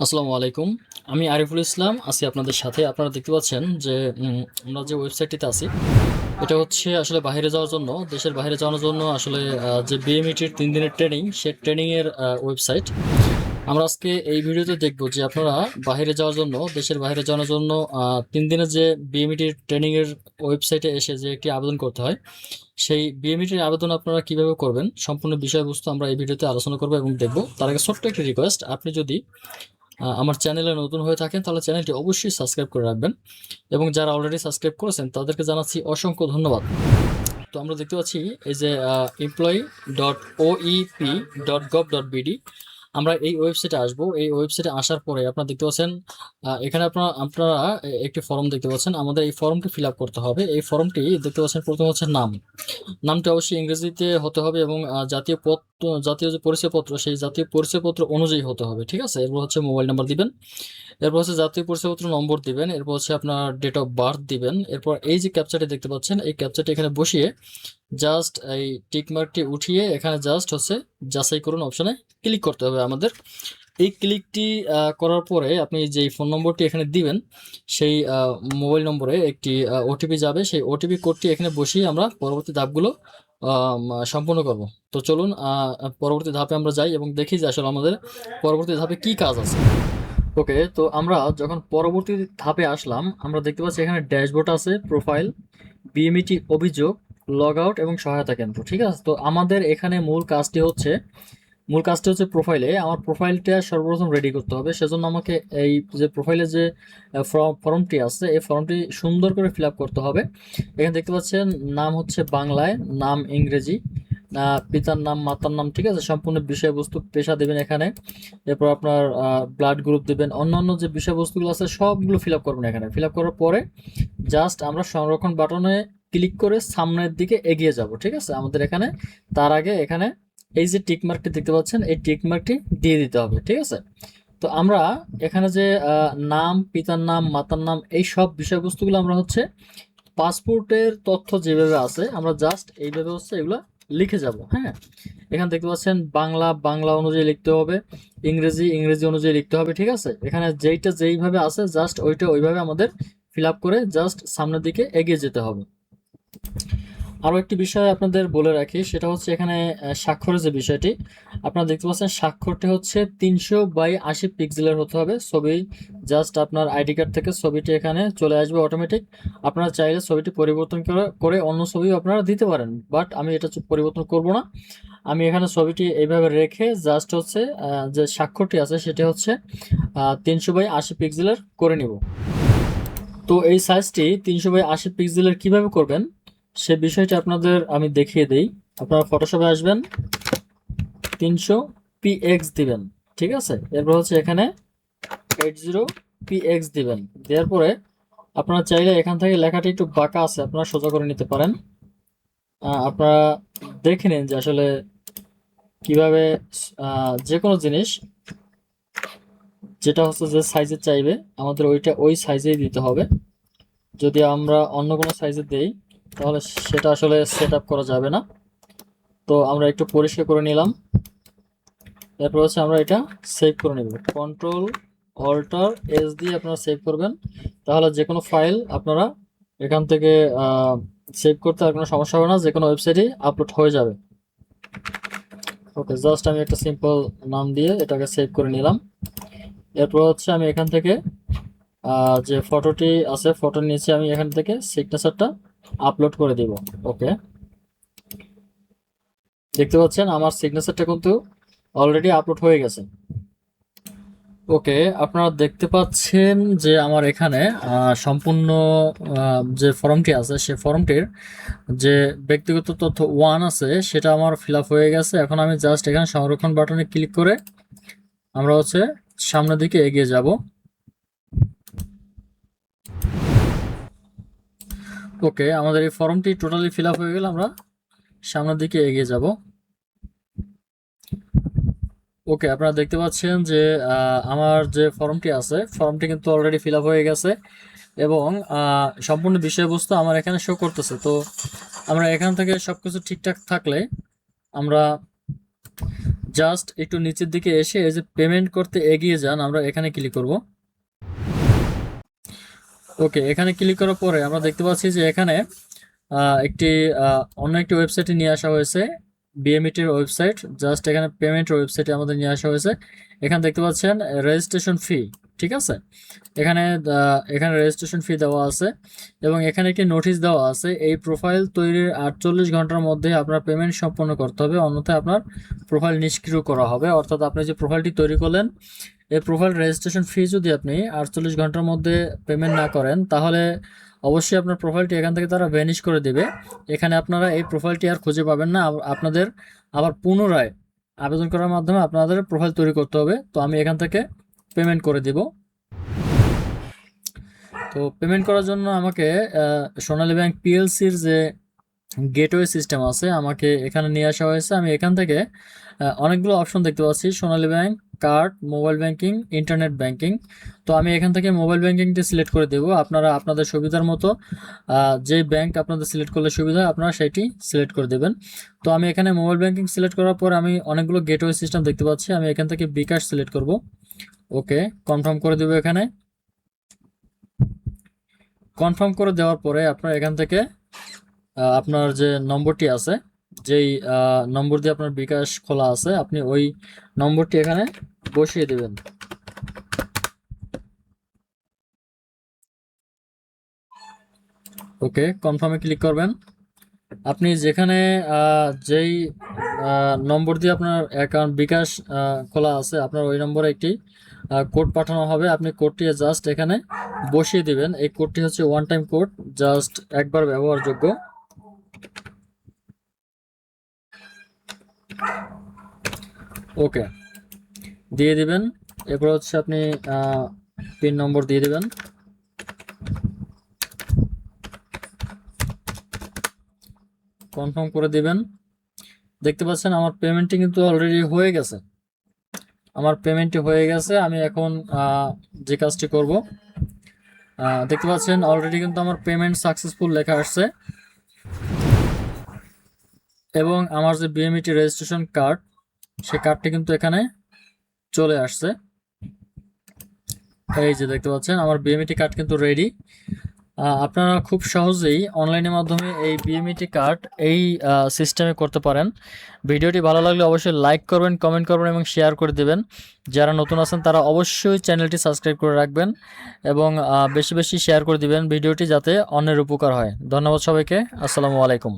আসসালামু আলাইকুম। আমি আরিফুল ইসলাম আছি আপনাদের সাথে। আপনারা দেখতে পাচ্ছেন যে আমরা যে ওয়েবসাইটটিতে আছি, এটা হচ্ছে আসলে বাইরে যাওয়ার জন্য, দেশের বাইরে যাওয়ার জন্য আসলে যে বিএমইটির ৩ দিনের ট্রেনিং, সেই ট্রেনিংয়ের ওয়েবসাইট। আমরা আজকে এই ভিডিওতে দেখব যে আপনারা বাইরে যাওয়ার জন্য, দেশের বাইরে যাওয়ার জন্য ৩ দিনের যে বিএমইটির ট্রেনিংয়ের ওয়েবসাইটে এসে যে একটি আবেদন করতে হয়, সেই বিএমইটির আবেদন আপনারা কিভাবে করবেন, সম্পূর্ণ বিষয়বস্তু আমরা এই ভিডিওতে আলোচনা করব এবং দেখব। তার আগে ছোট্ট একটি রিকোয়েস্ট, আপনি যদি আমার চ্যানেলে নতুন হয়ে থাকেন তাহলে চ্যানেলটি অবশ্যই সাবস্ক্রাইব করে রাখবেন, এবং যারা অলরেডি সাবস্ক্রাইব করেছেন তাদেরকে জানাচ্ছি অসংখ্য ধন্যবাদ। তো আমরা দেখতে পাচ্ছি এই যে employee.oep.gov.bd, আমরা এই ওয়েবসাইটে আসবো। এই ওয়েবসাইটে আসার পরে আপনারা দেখতে পাচ্ছেন, এখানে আপনারা আপনারা একটি ফর্ম দেখতে পাচ্ছেন। আমাদের এই ফর্মটি ফিল আপ করতে হবে। এই ফর্মটি দেখতে পাচ্ছেন, প্রথম হচ্ছে নামটি অবশ্যই ইংরেজিতে হতে হবে, এবং জাতীয় যে পরিচয়পত্র, সেই জাতীয় পরিচয়পত্র অনুযায়ী হতে হবে, ঠিক আছে। এরপর হচ্ছে মোবাইল নাম্বার দিবেন, এরপর হচ্ছে জাতীয় পরিচয়পত্র নম্বর দিবেন, এরপর হচ্ছে আপনার ডেট অফ বার্থ দিবেন। এরপর এই যে ক্যাপচাটি দেখতে পাচ্ছেন, এই ক্যাপচাটি এখানে বসিয়ে জাস্ট এই টিক মার্কটি উঠিয়ে এখানে জাস্ট হচ্ছে যাচাই করুন অপশনে ক্লিক করতে হবে আমাদের। এই ক্লিকটি করার পরে আপনি যেই ফোন নম্বরটি এখানে দিবেন, সেই মোবাইল নম্বরে একটি ওটিপি যাবে। সেই ওটিপি কোডটি এখানে বসিয়ে আমরা পরবর্তী ধাপগুলো সম্পূর্ণ করব। তো চলুন পরবর্তী ধাপে আমরা যাই এবং দেখি যে আসলে আমাদের পরবর্তী ধাপে কি কাজ আছে। ওকে, তো আমরা যখন পরবর্তী ধাপে আসলাম, আমরা দেখতে পাচ্ছি এখানে ড্যাশবোর্ড আছে, প্রোফাইল, বিএমইটি অভিযোগ, লগ আউট এবং সহায়তা কেন্দ্র, ঠিক আছে। তো আমাদের এখানে মূল কাজটি হচ্ছে প্রোফাইলে আমার প্রোফাইলটা সর্বপ্রথম রেডি করতে হবে। সেজন্য আমাকে এই যে প্রোফাইলে যে ফর্মটি আছে, এই ফর্মটি সুন্দর করে ফিল আপ করতে হবে। এখানে দেখতে পাচ্ছেন নাম হচ্ছে বাংলায়, নাম ইংরেজি, পিতার নাম, মাতার নাম, ঠিক আছে। সম্পূর্ণ বিষয়বস্তু, পেশা দেবেন এখানে। এরপর আপনার ব্লাড গ্রুপ দেবেন, অন্যান্য যে বিষয়বস্তুগুলো আছে সবগুলো ফিল আপ করবেন। এখানে ফিল আপ করার পরে জাস্ট আমরা সংরক্ষণ বাটনে ক্লিক করে সামনের দিকে এগিয়ে যাব, ঠিক আছে। আমাদের এখানে তার আগে এখানে এই যে টিক মার্কটি দেখতে পাচ্ছেন, এই টিক মার্কটি দিয়ে দিতে হবে, ঠিক আছে। তো আমরা এখানে যে নাম, পিতার নাম, মাতার নাম, এই সব বিষয়বস্তুগুলো আমরা হচ্ছে পাসপোর্টের তথ্য যেভাবে আছে আমরা জাস্ট এইভাবে হচ্ছে এগুলো লিখে যাব। হ্যাঁ, এখানে দেখতে পাচ্ছেন বাংলা বাংলা অনুযায়ী লিখতে হবে, ইংরেজি ইংরেজি অনুযায়ী লিখতে হবে, ঠিক আছে। এখানে যেইটা যেইভাবে আছে জাস্ট ওইটা ওইভাবে আমাদের ফিল আপ করে জাস্ট সামনের দিকে এগিয়ে যেতে হবে। আরও একটি বিষয় আপনাদের বলে রাখি, সেটা হচ্ছে এখানে স্বাক্ষরের যে বিষয়টি আপনারা দেখতে পাচ্ছেন, স্বাক্ষরটি হচ্ছে 300/80 পিক্সেলের হতে হবে। ছবি জাস্ট আপনার আইডি কার্ড থেকে ছবিটি এখানে চলে আসবে অটোমেটিক। আপনারা চাইলে ছবিটি পরিবর্তন করে অন্য ছবিও আপনারা দিতে পারেন, বাট আমি এটা পরিবর্তন করব না। আমি এখানে ছবিটি এইভাবে রেখে জাস্ট হচ্ছে যে স্বাক্ষরটি আছে সেটি হচ্ছে 300/80 পিক্সেলের করে নিব। তো এই সাইজটি 300/80 পিক্সেলের কিভাবে করবেন সে বিষয়টি আপনাদের আমি দেখিয়ে দেই। আপনারা ফটোশপে আসবেন, 300px দিবেন, ঠিক আছে। এরপর হচ্ছে এখানে 80px দিবেন। দেওয়ার পরে আপনারা চাইলে এখান থেকে লেখাটি একটু বাঁকা আছে, আপনারা সোজা করে নিতে পারেন। আপনারা দেখে নিন যে আসলে কিভাবে যে কোনো জিনিস যেটা হচ্ছে যে সাইজে চাইবে আমাদের ওইটা ওই সাইজেই দিতে হবে। যদি আমরা অন্য কোনো সাইজে দেই তাহলে সেটা আসলে সেট আপ করা যাবে না। তো আমরা একটু পরিষ্কার করে নিলাম। এরপর হচ্ছে আমরা এটা সেভ করে নেব, কন্ট্রোল অল্টার এস দিয়ে আপনারা সেভ করবেন। তাহলে যে কোনো ফাইল আপনারা এখান থেকে সেভ করতে আর কোনো সমস্যা হবে না, যে কোনো ওয়েবসাইটে আপলোড হয়ে যাবে। ওকে, জাস্ট আমি একটা সিম্পল নাম দিয়ে এটাকে সেভ করে নিলাম। এরপর হচ্ছে আমি এখান থেকে যে ফটোটি আছে, ফটোর নিচে আমি এখান থেকে সিগনেচারটা আপলোড করে দিব। ওকে, দেখতে পাচ্ছেন আমার সিগনেচারটা কিন্তু অলরেডি আপলোড হয়ে গেছে। ওকে, আপনারা দেখতে পাচ্ছেন যে আমার এখানে সম্পূর্ণ যে ফর্মটি আছে সে ফর্মটির যে ব্যক্তিগত তথ্য 1 আছে সেটা আমার ফিল আপ হয়ে গেছে। এখন আমি জাস্ট এখানে সংরক্ষণ বাটনে ক্লিক করে আমরা হচ্ছে সামনের দিকে এগিয়ে যাব। ওকে, আমাদের এই ফর্মটি টোটালি ফিল আপ হয়ে গেলে আমরা সামনের দিকে এগিয়ে যাব। ওকে, আপনারা দেখতে পাচ্ছেন যে আমার যে ফর্মটি আছে ফর্মটি কিন্তু অলরেডি ফিল আপ হয়ে গেছে, এবং সম্পূর্ণ বিষয়বস্তু আমার এখানে শো করতেছে। তো আমরা এখান থেকে সবকিছু ঠিকঠাক থাকলে আমরা জাস্ট একটু নিচের দিকে এসে এই যে পেমেন্ট করতে এগিয়ে যান, আমরা এখানে ক্লিক করব। ওকে, এখানে ক্লিক করার পরে আমরা দেখতে পাচ্ছি যে এখানে একটি অন্য একটি ওয়েবসাইটে নিয়ে আসা হয়েছে, বিএমইটির ওয়েবসাইট। জাস্ট এখানে পেমেন্টের ওয়েবসাইটে আমাদের নিয়ে আসা হয়েছে। এখানে দেখতে পাচ্ছেন রেজিস্ট্রেশন ফি, ঠিক আছে। এখানে এখানে রেজিস্ট্রেশন ফি দেওয়া আছে এবং এখানে একটি নোটিশ দেওয়া আছে, এই প্রোফাইল তৈরির 48 ঘন্টার মধ্যে আপনার পেমেন্ট সম্পন্ন করতে হবে, অন্যথায় আপনার প্রোফাইল নিষ্ক্রিয় করা হবে। অর্থাৎ আপনি যে প্রোফাইলটি তৈরি করলেন, এই প্রোফাইল রেজিস্ট্রেশন ফি যদি আপনি 48 ঘন্টার মধ্যে পেমেন্ট না করেন, তাহলে অবশ্যই আপনার প্রোফাইলটি এখান থেকে তারা ভ্যানিশ করে দেবে। এখানে আপনারা এই প্রোফাইলটি আর খুঁজে পাবেন না। আপনাদের আবার পুনরায় আবেদন করার মাধ্যমে আপনাদের প্রোফাইল তৈরি করতে হবে। তো আমি এখান থেকে পেমেন্ট করে দিব। তো পেমেন্ট করার জন্য আমাকে সোনালী ব্যাংক পিএলসির যে গেটওয়ে সিস্টেম আছে আমাকে এখানে নিয়ে আসা হয়েছে। আমি এখান থেকে অনেকগুলো অপশন দেখতে পাচ্ছি, Sonali bank, card, mobile banking, internet banking. তো আমি এখান থেকে মোবাইল ব্যাংকিংটি সিলেক্ট করে দেব। আপনারা আপনাদের সুবিধার মতো যে ব্যাংক আপনাদের সিলেক্ট করলে সুবিধা হয় আপনারা সেটি সিলেক্ট করে দেবেন। তো আমি এখানে মোবাইল ব্যাংকিং সিলেক্ট করার পর আমি অনেকগুলো গেটওয়ে সিস্টেম দেখতে পাচ্ছি, আমি এখান থেকে বিকাশ সিলেক্ট করব। ওকে, কনফার্ম করে দেবো। এখানে কনফার্ম করে দেওয়ার পরে আপনার এখান থেকে আপনার যে নম্বরটি আছে, যেই নম্বর দিয়ে আপনার বিকাশ খোলা আছে, আপনি ওই নম্বরটি এখানে বসিয়ে দেবেন। ওকে, কনফার্মে ক্লিক করবেন। আপনি যেখানে যেই নম্বর দিয়ে আপনার অ্যাকাউন্ট বিকাশ খোলা আছে, আপনার ওই নম্বরে একটি কোড পাঠানো হবে। আপনি কোডটি জাস্ট এখানে বসিয়ে দিবেন। এই কোডটি হচ্ছে ওয়ান টাইম কোড, জাস্ট একবার ব্যবহারযোগ্য। ওকে, দিয়ে দিবেন। এরপর হচ্ছে আপনি পিন নম্বর দিয়ে দিবেন। কনফার্ম করে দিবেন। দেখতে পাচ্ছেন আমার পেমেন্টটি কিন্তু অলরেডি হয়ে গেছে। আমার পেমেন্টটি হয়ে গেছে। আমি এখন যে কাজটি করব, দেখতে পাচ্ছেন অলরেডি কিন্তু আমার পেমেন্ট সাকসেসফুল লেখা আসছে এবং আমার যে বিএমইটি রেজিস্ট্রেশন কার্ড, সেই কার্ডটি কিন্তু এখানে চলে আসছে। এই যে দেখতে পাচ্ছেন আমার বিএমইটি কার্ড কিন্তু রেডি। আপনারা খুব সহজেই অনলাইনের মাধ্যমে এই বিএমইটি কার্ড এই সিস্টেমে করতে পারেন। ভিডিওটি ভালো লাগলে অবশ্যই লাইক করবেন, কমেন্ট করবেন এবং শেয়ার করে দেবেন। যারা নতুন আছেন তারা অবশ্যই চ্যানেলটি সাবস্ক্রাইব করে রাখবেন এবং বেশি বেশি শেয়ার করে দিবেন ভিডিওটি, যাতে অন্যের উপকার হয়। ধন্যবাদ সবাইকে। আসসালামু আলাইকুম।